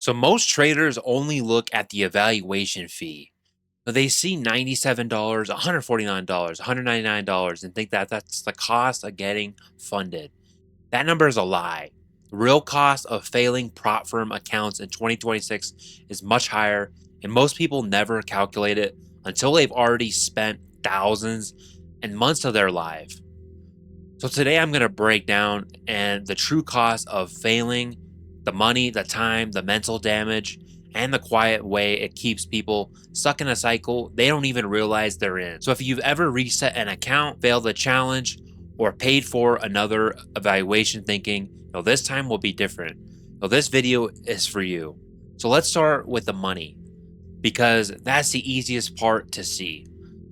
So most traders only look at the evaluation fee. So they see $97, $149, $199 and think that that's the cost of getting funded. That number is a lie. The real cost of failing prop firm accounts in 2026 is much higher, and most people never calculate it until they've already spent thousands and months of their life. So today I'm going to break down and the true cost of failing, the money, the time, the mental damage, and the quiet way it keeps people stuck in a cycle they don't even realize they're in. So if you've ever reset an account, failed a challenge, or paid for another evaluation thinking, this time will be different. This video is for you. So let's start with the money because that's the easiest part to see.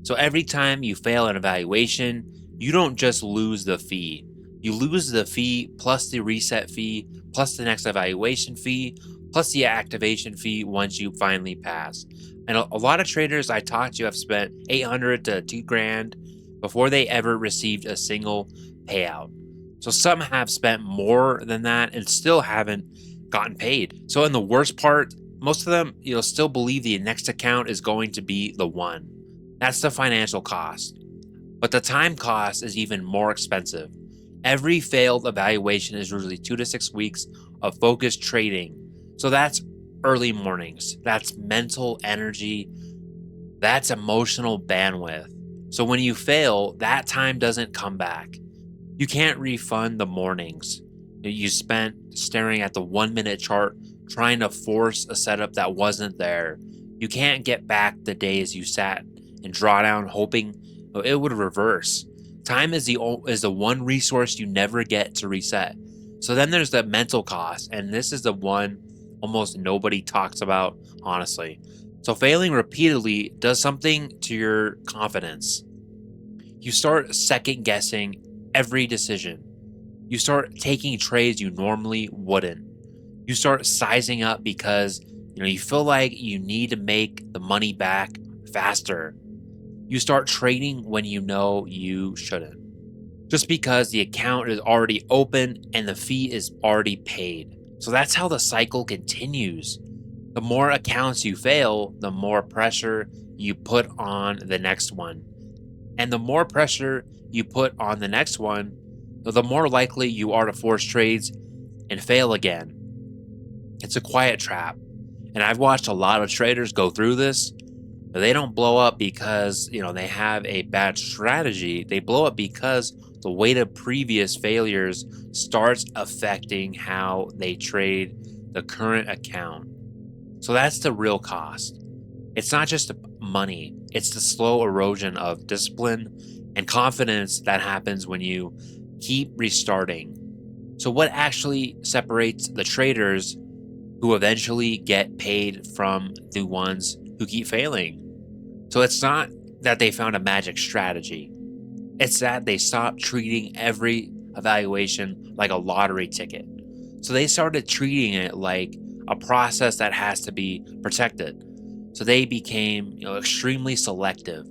So every time you fail an evaluation, you don't just lose the fee. You lose the fee plus the reset fee, plus the next evaluation fee, plus the activation fee once you finally pass. And a lot of traders I talked to have spent 800 to 2 grand before they ever received a single payout. So some have spent more than that and still haven't gotten paid. So in the worst part, most of them, still believe the next account is going to be the one. That's the financial cost. But the time cost is even more expensive. Every failed evaluation is usually 2 to 6 weeks of focused trading. So that's early mornings, that's mental energy, that's emotional bandwidth. So when you fail, that time doesn't come back. You can't refund the mornings you spent staring at the 1 minute chart trying to force a setup that wasn't there. You can't get back the days you sat in drawdown hoping it would reverse. Time is the one resource you never get to reset. So then there's the mental cost, and this is the one almost nobody talks about, honestly. So failing repeatedly does something to your confidence. You start second guessing every decision. You start taking trades you normally wouldn't. You start sizing up because you feel like you need to make the money back faster. You start trading when you know you shouldn't. Just because the account is already open and the fee is already paid. So that's how the cycle continues. The more accounts you fail, the more pressure you put on the next one. And the more pressure you put on the next one, the more likely you are to force trades and fail again. It's a quiet trap. And I've watched a lot of traders go through this. They don't blow up because, they have a bad strategy. They blow up because the weight of previous failures starts affecting how they trade the current account. So that's the real cost. It's not just money. It's the slow erosion of discipline and confidence that happens when you keep restarting. So what actually separates the traders who eventually get paid from the ones who keep failing? So it's not that they found a magic strategy. It's that they stopped treating every evaluation like a lottery ticket. So they started treating it like a process that has to be protected. So they became, extremely selective.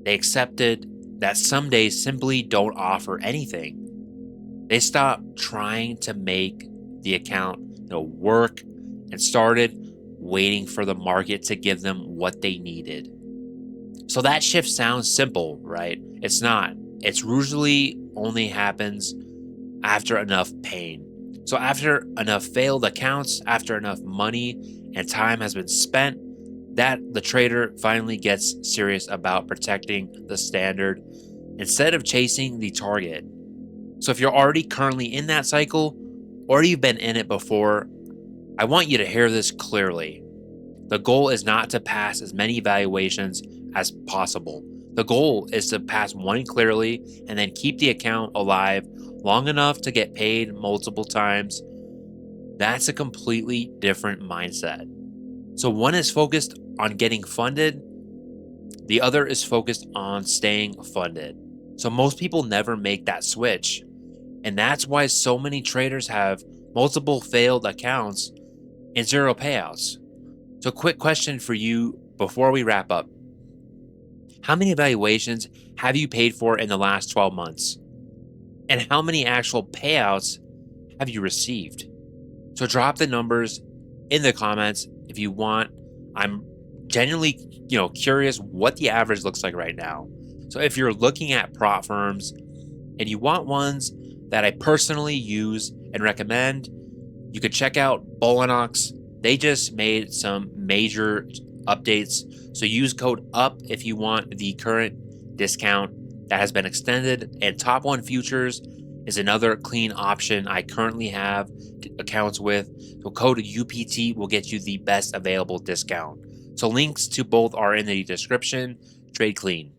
They accepted that some days simply don't offer anything. They stopped trying to make the account, work and started waiting for the market to give them what they needed. So that shift sounds simple, right? It's not. It's usually only happens after enough pain. So after enough failed accounts, after enough money and time has been spent, that the trader finally gets serious about protecting the standard instead of chasing the target. So if you're already currently in that cycle or you've been in it before, I want you to hear this clearly. The goal is not to pass as many evaluations as possible. The goal is to pass one clearly and then keep the account alive long enough to get paid multiple times. That's a completely different mindset. So one is focused on getting funded, the other is focused on staying funded. So most people never make that switch. And that's why so many traders have multiple failed accounts and zero payouts. So quick question for you before we wrap up. How many evaluations have you paid for in the last 12 months? And how many actual payouts have you received? So drop the numbers in the comments if you want. I'm genuinely, curious what the average looks like right now. So if you're looking at prop firms and you want ones that I personally use and recommend, you could check out Bulenox. They just made some major updates. So use code UP if you want the current discount that has been extended. And Top One Futures is another clean option I currently have accounts with. So code UPT will get you the best available discount. So links to both are in the description. Trade clean.